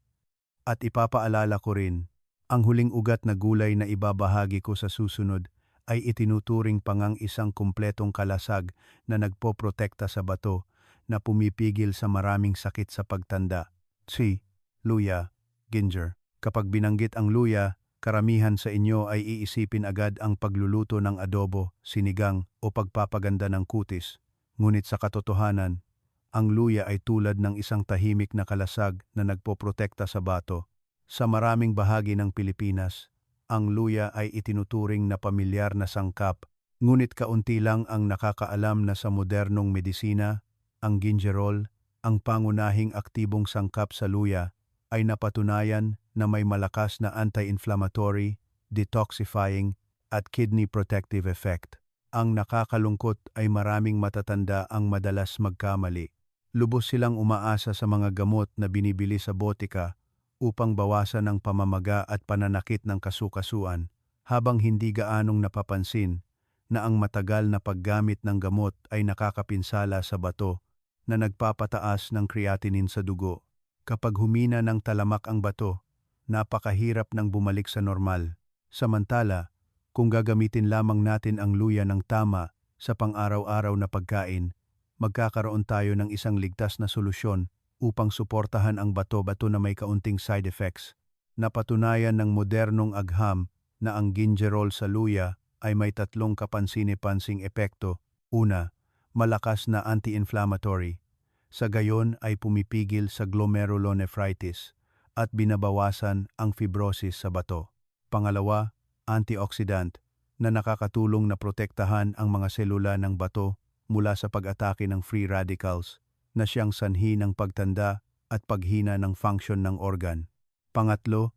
At ipapaalala ko rin, ang huling ugat na gulay na ibabahagi ko sa susunod ay itinuturing pangang isang kumpletong kalasag na nagpoprotekta sa bato na pumipigil sa maraming sakit sa pagtanda. Si, luya, ginger. Kapag binanggit ang luya, karamihan sa inyo ay iisipin agad ang pagluluto ng adobo, sinigang o pagpapaganda ng kutis. Ngunit sa katotohanan, ang luya ay tulad ng isang tahimik na kalasag na nagpoprotekta sa bato. Sa maraming bahagi ng Pilipinas, ang luya ay itinuturing na pamilyar na sangkap, ngunit kaunti lang ang nakakaalam na sa modernong medisina, ang gingerol, ang pangunahing aktibong sangkap sa luya, ay napatunayan na may malakas na anti-inflammatory, detoxifying, at kidney protective effect. Ang nakakalungkot ay maraming matatanda ang madalas magkamali. Lubos silang umaasa sa mga gamot na binibili sa botika upang bawasan ang pamamaga at pananakit ng kasukasuan, habang hindi gaanong napapansin na ang matagal na paggamit ng gamot ay nakakapinsala sa bato na nagpapataas ng creatinine sa dugo. Kapag humina ng talamak ang bato, napakahirap nang bumalik sa normal. Samantala, kung gagamitin lamang natin ang luya ng tama sa pang-araw-araw na pagkain, magkakaroon tayo ng isang ligtas na solusyon upang suportahan ang bato-bato na may kaunting side effects. Napatunayan ng modernong agham na ang gingerol sa luya ay may 3 kapansin-pansing epekto. Una, malakas na anti-inflammatory. Sa gayon ay pumipigil sa glomerulonephritis at binabawasan ang fibrosis sa bato. Pangalawa, antioxidant na nakakatulong na protektahan ang mga selula ng bato mula sa pag-atake ng free radicals na siyang sanhi ng pagtanda at paghina ng function ng organ. Pangatlo,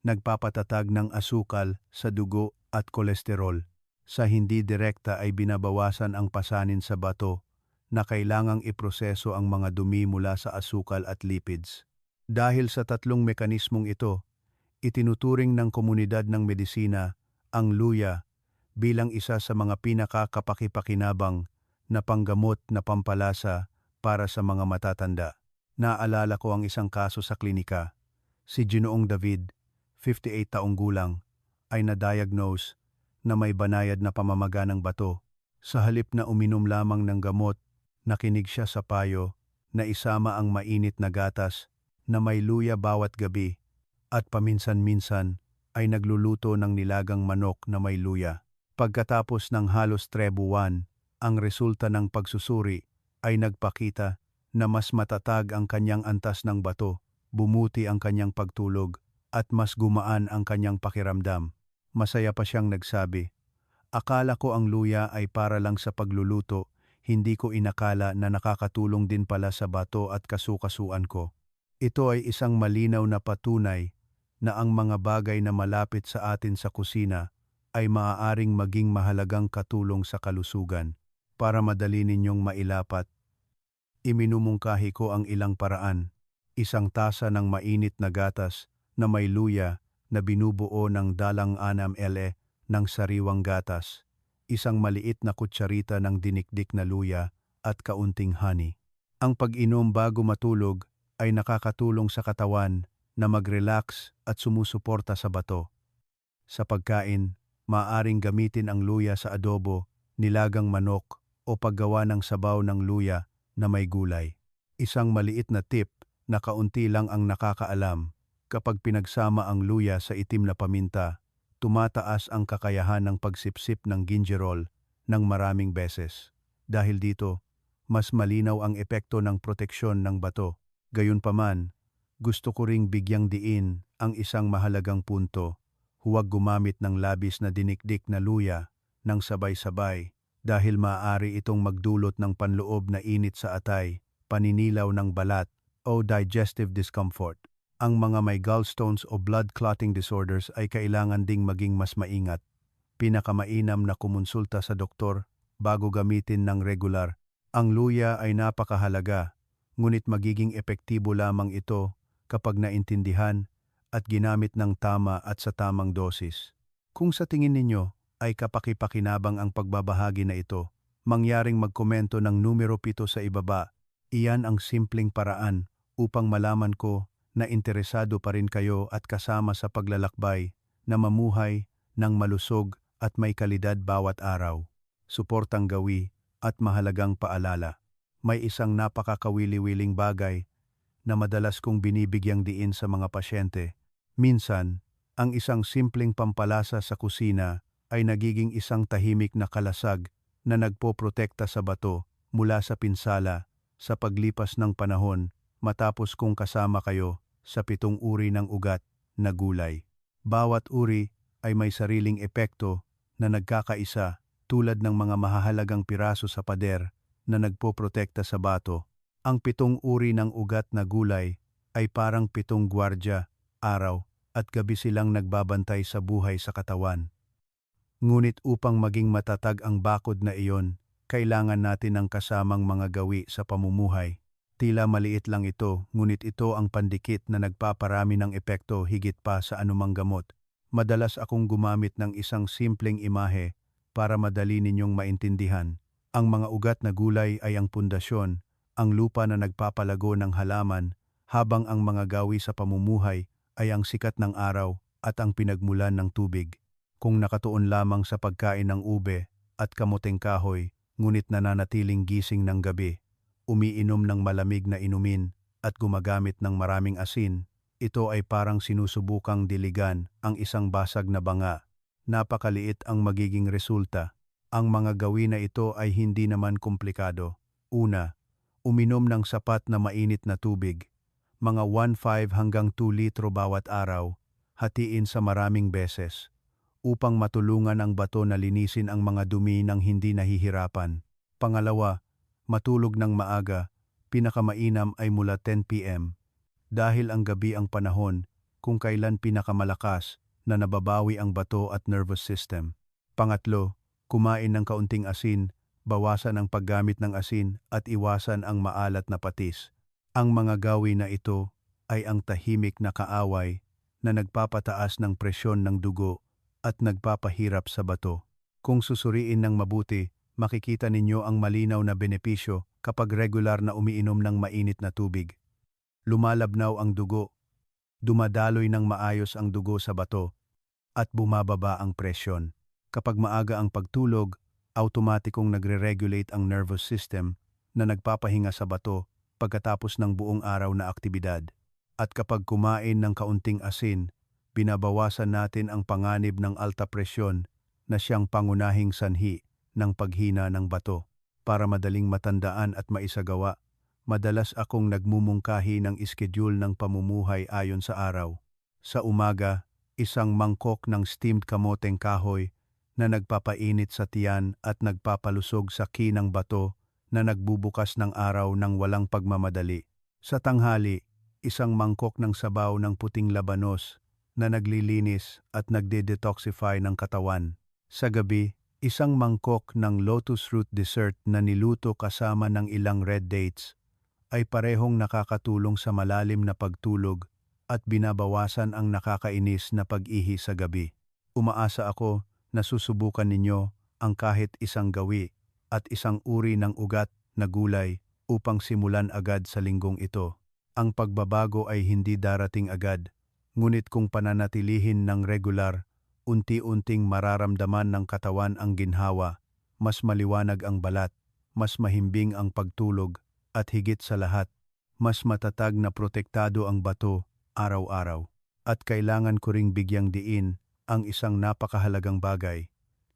nagpapatatag ng asukal sa dugo at kolesterol. Sa hindi direkta ay binabawasan ang pasanin sa bato na kailangang iproseso ang mga dumi mula sa asukal at lipids. Dahil sa 3 mekanismong ito, itinuturing ng komunidad ng medisina ang luya bilang isa sa mga pinakakapakipakinabang na panggamot na pampalasa para sa mga matatanda. Naalala ko ang isang kaso sa klinika. Si Ginoong David, 58 taong gulang, ay na-diagnose na may banayad na pamamaga ng bato. Sa halip na uminom lamang ng gamot, nakinig siya sa payo na isama ang mainit na gatas na may luya bawat gabi at paminsan-minsan ay nagluluto ng nilagang manok na may luya. Pagkatapos ng halos 3 buwan, ang resulta ng pagsusuri ay nagpakita na mas matatag ang kanyang antas ng bato, bumuti ang kanyang pagtulog, at mas gumaan ang kanyang pakiramdam. Masaya pa siyang nagsabi, "Akala ko ang luya ay para lang sa pagluluto, hindi ko inakala na nakakatulong din pala sa bato at kasukasuan ko." Ito ay isang malinaw na patunay na ang mga bagay na malapit sa atin sa kusina ay maaaring maging mahalagang katulong sa kalusugan. Para madali ninyong mailapat, iminumungkahi ko ang ilang paraan. 1 tasa ng mainit na gatas na may luya na binubuo ng 6 ml ng sariwang gatas, 1 maliit na kutsarita ng dinikdik na luya at kaunting honey. Ang pag-inom bago matulog ay nakakatulong sa katawan na mag-relax at sumusuporta sa bato. Sa pagkain, maaaring gamitin ang luya sa adobo, nilagang manok, o paggawa ng sabaw ng luya na may gulay. Isang maliit na tip na kaunti lang ang nakakaalam, kapag pinagsama ang luya sa itim na paminta, tumataas ang kakayahan ng pagsipsip ng gingerol ng maraming beses. Dahil dito, mas malinaw ang epekto ng proteksyon ng bato. Gayunpaman, gusto ko ring bigyang diin ang isang mahalagang punto. Huwag gumamit ng labis na dinikdik na luya ng sabay-sabay dahil maaari itong magdulot ng panloob na init sa atay, paninilaw ng balat, o digestive discomfort. Ang mga may gallstones o blood clotting disorders ay kailangan ding maging mas maingat. Pinakamainam na kumonsulta sa doktor bago gamitin ng regular. Ang luya ay napakahalaga, ngunit magiging epektibo lamang ito kapag naintindihan at ginamit ng tama at sa tamang dosis. Kung sa tingin ninyo ay kapaki-pakinabang ang pagbabahagi na ito, mangyaring magkomento ng numero 7 sa ibaba. Iyan ang simpleng paraan upang malaman ko na interesado pa rin kayo at kasama sa paglalakbay na mamuhay ng malusog at may kalidad bawat araw. Suportang gawi at mahalagang paalala. May isang napakakawili-wiling bagay na madalas kong binibigyang diin sa mga pasyente. Minsan, ang isang simpleng pampalasa sa kusina ay nagiging isang tahimik na kalasag na nagpoprotekta sa bato mula sa pinsala sa paglipas ng panahon matapos kong kasama kayo sa 7 uri ng ugat na gulay. Bawat uri ay may sariling epekto na nagkakaisa tulad ng mga mahahalagang piraso sa pader na nagpoprotekta sa bato. Ang 7 uri ng ugat na gulay ay parang 7 gwardya, araw at gabi silang nagbabantay sa buhay sa katawan. Ngunit upang maging matatag ang bakod na iyon, kailangan natin ng kasamang mga gawi sa pamumuhay. Tila maliit lang ito, ngunit ito ang pandikit na nagpaparami ng epekto higit pa sa anumang gamot. Madalas akong gumamit ng isang simpleng imahe para madali ninyong maintindihan. Ang mga ugat na gulay ay ang pundasyon, ang lupa na nagpapalago ng halaman, habang ang mga gawi sa pamumuhay ay ang sikat ng araw at ang pinagmulan ng tubig. Kung nakatuon lamang sa pagkain ng ube at kamoteng kahoy, ngunit nananatiling gising ng gabi, umiinom ng malamig na inumin at gumagamit ng maraming asin, ito ay parang sinusubukang diligan ang isang basag na banga. Napakaliit ang magiging resulta. Ang mga gawin na ito ay hindi naman komplikado. Una, uminom ng sapat na mainit na tubig, mga 1.5 hanggang 2 litro bawat araw, hatiin sa maraming beses, upang matulungan ang bato na linisin ang mga dumi ng hindi nahihirapan. Pangalawa, matulog ng maaga, pinakamainam ay mula 10 p.m. dahil ang gabi ang panahon kung kailan pinakamalakas na nababawi ang bato at nervous system. Pangatlo, kumain ng kaunting asin, bawasan ang paggamit ng asin at iwasan ang maalat na patis. Ang mga gawi na ito ay ang tahimik na kaaway na nagpapataas ng presyon ng dugo at nagpapahirap sa bato. Kung susuriin ng mabuti, makikita ninyo ang malinaw na benepisyo kapag regular na umiinom ng mainit na tubig. Lumalabnaw ang dugo, dumadaloy ng maayos ang dugo sa bato, at bumababa ang presyon. Kapag maaga ang pagtulog, automatikong nagre-regulate ang nervous system na nagpapahinga sa bato pagkatapos ng buong araw na aktibidad. At kapag kumain ng kaunting asin, binabawasan natin ang panganib ng alta presyon na siyang pangunahing sanhi ng paghina ng bato. Para madaling matandaan at maisagawa, madalas akong nagmumungkahi ng iskedyul ng pamumuhay ayon sa araw. Sa umaga, isang mangkok ng steamed kamoteng kahoy na nagpapainit sa tiyan at nagpapalusog sa kinang bato na nagbubukas ng araw ng walang pagmamadali. Sa tanghali, isang mangkok ng sabaw ng puting labanos na naglilinis at nagde-detoxify ng katawan. Sa gabi, isang mangkok ng lotus root dessert na niluto kasama ng ilang red dates ay parehong nakakatulong sa malalim na pagtulog at binabawasan ang nakakainis na pag-ihi sa gabi. Umaasa ako na susubukan ninyo ang kahit isang gawi at isang uri ng ugat na gulay upang simulan agad sa linggong ito. Ang pagbabago ay hindi darating agad, ngunit kung pananatilihin ng regular, unti-unting mararamdaman ng katawan ang ginhawa, mas maliwanag ang balat, mas mahimbing ang pagtulog, at higit sa lahat, mas matatag na protektado ang bato araw-araw. At kailangan ko ring bigyang diin ang isang napakahalagang bagay.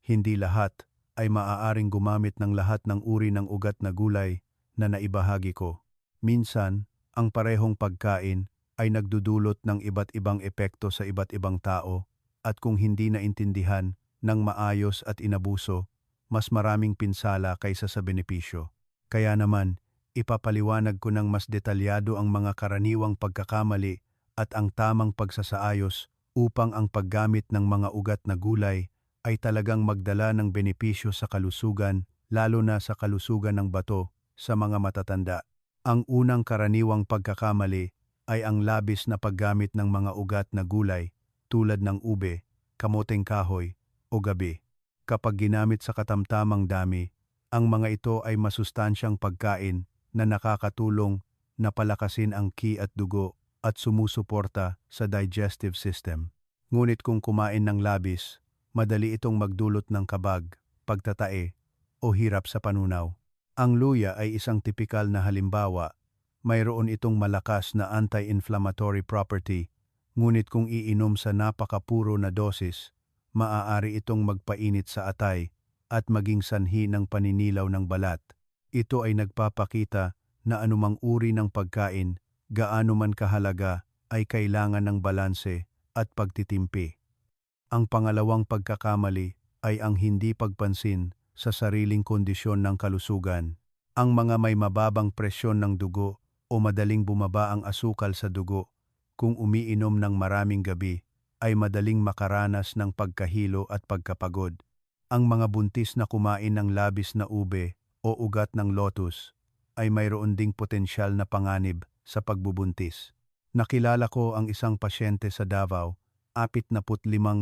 Hindi lahat ay maaaring gumamit ng lahat ng uri ng ugat na gulay na naibahagi ko. Minsan, ang parehong pagkain ay nagdudulot ng iba't ibang epekto sa iba't ibang tao, at kung hindi naintindihan ng maayos at inabuso, mas maraming pinsala kaysa sa benepisyo. Kaya naman, ipapaliwanag ko ng mas detalyado ang mga karaniwang pagkakamali at ang tamang pagsasaayos upang ang paggamit ng mga ugat na gulay ay talagang magdala ng benepisyo sa kalusugan, lalo na sa kalusugan ng bato sa mga matatanda. Ang unang karaniwang pagkakamali ay ang labis na paggamit ng mga ugat na gulay tulad ng ube, kamoteng kahoy o gabi. Kapag ginamit sa katamtamang dami, ang mga ito ay masustansyang pagkain na nakakatulong na palakasin ang ki at dugo at sumusuporta sa digestive system. Ngunit kung kumain ng labis, madali itong magdulot ng kabag, pagtatae o hirap sa panunaw. Ang luya ay isang tipikal na halimbawa. Mayroon itong malakas na anti-inflammatory property, ngunit kung iinom sa napakapuro na dosis, maaari itong magpainit sa atay at maging sanhi ng paninilaw ng balat. Ito ay nagpapakita na anumang uri ng pagkain, gaano man kahalaga, ay kailangan ng balanse at pagtitimpi. Ang pangalawang pagkakamali ay ang hindi pagpansin sa sariling kondisyon ng kalusugan. Ang mga may mababang presyon ng dugo o madaling bumaba ang asukal sa dugo, kung umiinom ng maraming gabi, ay madaling makaranas ng pagkahilo at pagkapagod. Ang mga buntis na kumain ng labis na ube o ugat ng lotus ay mayroon ding potensyal na panganib sa pagbubuntis. Nakilala ko ang isang pasyente sa Davao, 45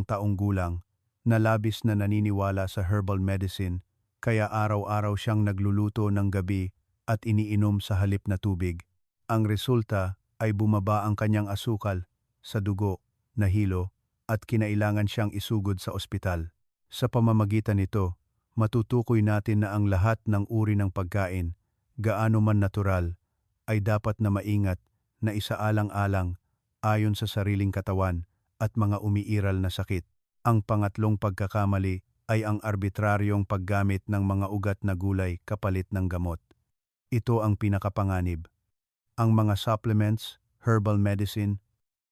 taong gulang, na labis na naniniwala sa herbal medicine, kaya araw-araw siyang nagluluto ng gabi at iniinom sa halip na tubig. Ang resulta ay bumaba ang kanyang asukal sa dugo, nahilo, at kinailangan siyang isugod sa ospital. Sa pamamagitan nito, matutukoy natin na ang lahat ng uri ng pagkain, gaano man natural, ay dapat na maingat na isaalang-alang ayon sa sariling katawan at mga umiiral na sakit. Ang pangatlong pagkakamali ay ang arbitraryong paggamit ng mga ugat na gulay kapalit ng gamot. Ito ang pinakapanganib. Ang mga supplements, herbal medicine,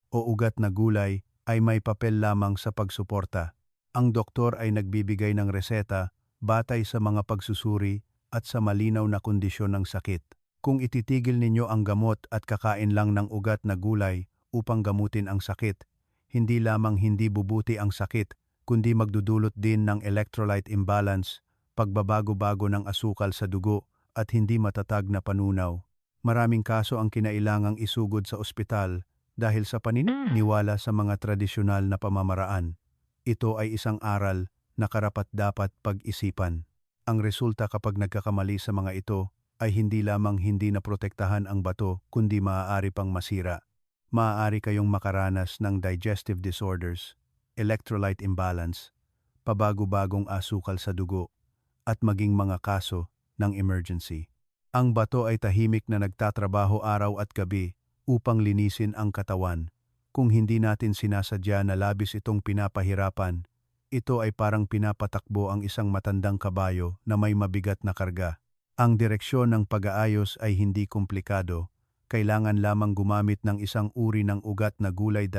o ugat na gulay ay may papel lamang sa pagsuporta. Ang doktor ay nagbibigay ng reseta batay sa mga pagsusuri at sa malinaw na kondisyon ng sakit. Kung ititigil ninyo ang gamot at kakain lang ng ugat na gulay upang gamutin ang sakit, hindi lamang hindi bubuti ang sakit, kundi magdudulot din ng electrolyte imbalance, pagbabago-bago ng asukal sa dugo at hindi matatag na panunaw. Maraming kaso ang kinailangang isugod sa ospital dahil sa paniniwala sa mga tradisyonal na pamamaraan. Ito ay isang aral na karapat-dapat pag-isipan. Ang resulta kapag nagkakamali sa mga ito ay hindi lamang hindi naprotektahan ang bato kundi maaari pang masira. Maaari kayong makaranas ng digestive disorders, electrolyte imbalance, pabago-bagong asukal sa dugo, at maging mga kaso ng emergency. Ang bato ay tahimik na nagtatrabaho araw at gabi upang linisin ang katawan. Kung hindi natin sinasadya na labis itong pinapahirapan, ito ay parang pinapatakbo ang isang matandang kabayo na may mabigat na karga. Ang direksyon ng pag-aayos ay hindi komplikado. Kailangan lamang gumamit ng isang uri ng ugat na gulay 2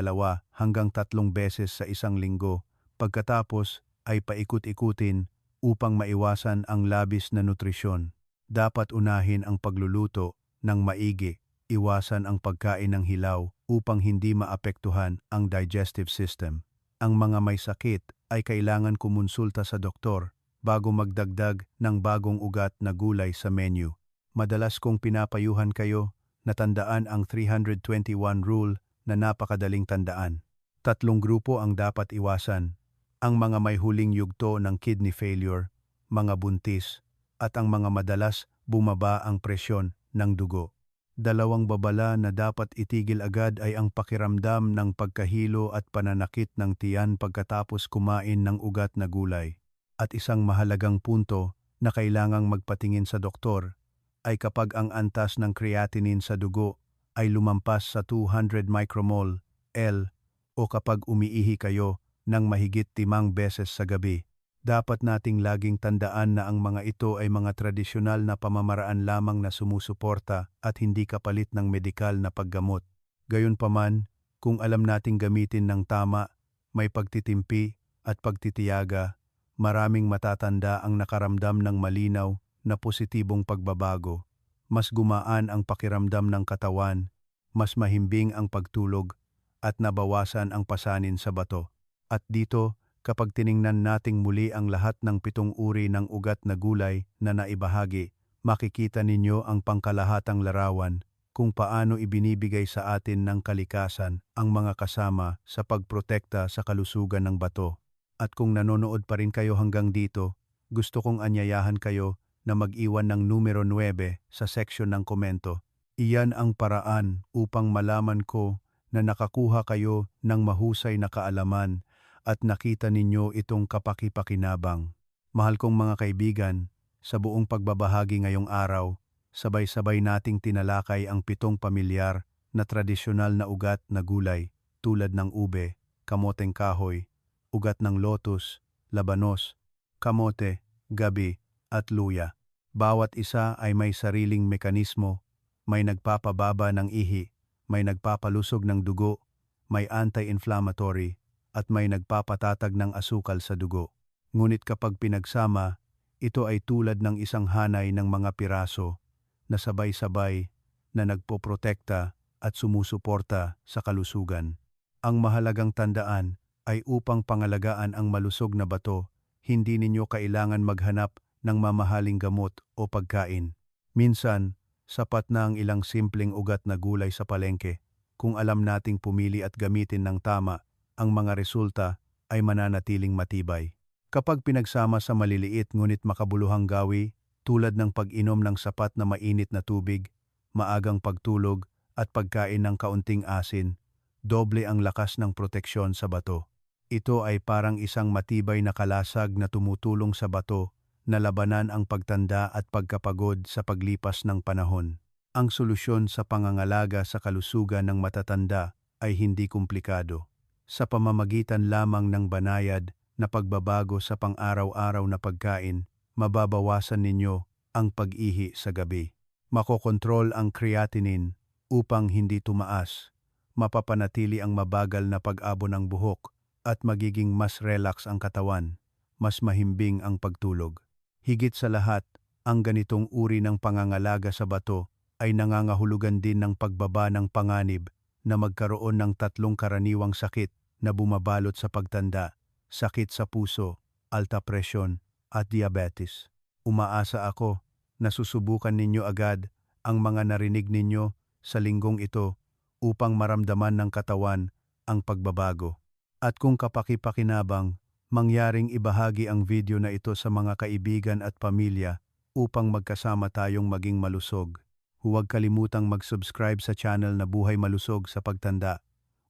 hanggang 3 beses sa isang linggo. Pagkatapos ay paikut-ikutin upang maiwasan ang labis na nutrisyon. Dapat unahin ang pagluluto ng maigi. Iwasan ang pagkain ng hilaw upang hindi maapektuhan ang digestive system. Ang mga may sakit ay kailangan kumonsulta sa doktor bago magdagdag ng bagong ugat na gulay sa menu. Madalas kong pinapayuhan kayo na tandaan ang 321 rule na napakadaling tandaan. 3 grupo ang dapat iwasan: ang mga may huling yugto ng kidney failure, mga buntis, at ang mga madalas bumaba ang presyon ng dugo. 2 babala na dapat itigil agad ay ang pakiramdam ng pagkahilo at pananakit ng tiyan pagkatapos kumain ng ugat na gulay. At isang mahalagang punto na kailangang magpatingin sa doktor ay kapag ang antas ng creatinine sa dugo ay lumampas sa 200 micromole L o kapag umiihi kayo ng mahigit 5 beses sa gabi. Dapat nating laging tandaan na ang mga ito ay mga tradisyonal na pamamaraan lamang na sumusuporta at hindi kapalit ng medikal na paggamot. Gayunpaman, kung alam nating gamitin ng tama, may pagtitimpi at pagtitiyaga, maraming matatanda ang nakaramdam ng malinaw na positibong pagbabago. Mas gumaan ang pakiramdam ng katawan, mas mahimbing ang pagtulog, at nabawasan ang pasanin sa bato. At dito, kapag tiningnan nating muli ang lahat ng 7 uri ng ugat na gulay na naibahagi, makikita ninyo ang pangkalahatang larawan. kung paano ibinibigay sa atin ng kalikasan ang mga kasama sa pagprotekta sa kalusugan ng bato. At kung nanonood pa rin kayo hanggang dito, gusto kong anyayahan kayo na mag-iwan ng numero 9 sa section ng komento. Iyan ang paraan upang malaman ko na nakakuha kayo ng mahusay na kaalaman at nakita ninyo itong kapaki-pakinabang. Mahal kong mga kaibigan, sa buong pagbabahagi ngayong araw, sabay-sabay nating tinalakay ang 7 pamilyar na tradisyonal na ugat na gulay tulad ng ube, kamoteng kahoy, ugat ng lotus, labanos, kamote, gabi, at luya. Bawat isa ay may sariling mekanismo, may nagpapababa ng ihi, may nagpapalusog ng dugo, may anti-inflammatory, at may nagpapatatag ng asukal sa dugo. Ngunit kapag pinagsama, ito ay tulad ng isang hanay ng mga piraso na sabay-sabay na nagpoprotekta at sumusuporta sa kalusugan. Ang mahalagang tandaan ay upang pangalagaan ang malusog na bato, hindi ninyo kailangan maghanap ng mamahaling gamot o pagkain. Minsan, sapat na ang ilang simpleng ugat na gulay sa palengke. Kung alam nating pumili at gamitin ng tama, ang mga resulta ay mananatiling matibay. Kapag pinagsama sa maliliit ngunit makabuluhang gawi, tulad ng pag-inom ng sapat na mainit na tubig, maagang pagtulog at pagkain ng kaunting asin, doble ang lakas ng proteksyon sa bato. Ito ay parang isang matibay na kalasag na tumutulong sa bato na labanan ang pagtanda at pagkapagod sa paglipas ng panahon. Ang solusyon sa pangangalaga sa kalusugan ng matatanda ay hindi komplikado. Sa pamamagitan lamang ng banayad na pagbabago sa pang-araw-araw na pagkain, mababawasan ninyo ang pag-ihi sa gabi. Makokontrol ang creatinine upang hindi tumaas, mapapanatili ang mabagal na pag-abo ng buhok at magiging mas relax ang katawan, mas mahimbing ang pagtulog. Higit sa lahat, ang ganitong uri ng pangangalaga sa bato ay nangangahulugan din ng pagbaba ng panganib na magkaroon ng 3 karaniwang sakit na bumabalot sa pagtanda, sakit sa puso, alta presyon, at diabetes. Umaasa ako na susubukan ninyo agad ang mga narinig ninyo sa linggong ito upang maramdaman ng katawan ang pagbabago. At kung kapaki-pakinabang, mangyaring ibahagi ang video na ito sa mga kaibigan at pamilya upang magkasama tayong maging malusog. Huwag kalimutang mag-subscribe sa channel na Buhay Malusog sa Pagtanda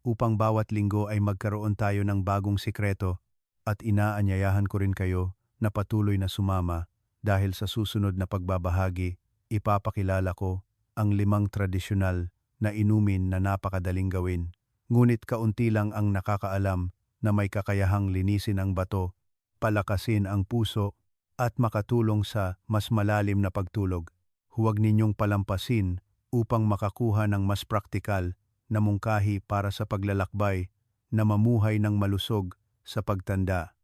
upang bawat linggo ay magkaroon tayo ng bagong sikreto, at inaanyayahan ko rin kayo na patuloy na sumama dahil sa susunod na pagbabahagi, ipapakilala ko ang 5 tradisyonal na inumin na napakadaling gawin. Ngunit kaunti lang ang nakakaalam na may kakayahang linisin ang bato, palakasin ang puso, at makatulong sa mas malalim na pagtulog. Huwag ninyong palampasin upang makakuha ng mas praktikal na mungkahi para sa paglalakbay na mamuhay ng malusog sa pagtanda.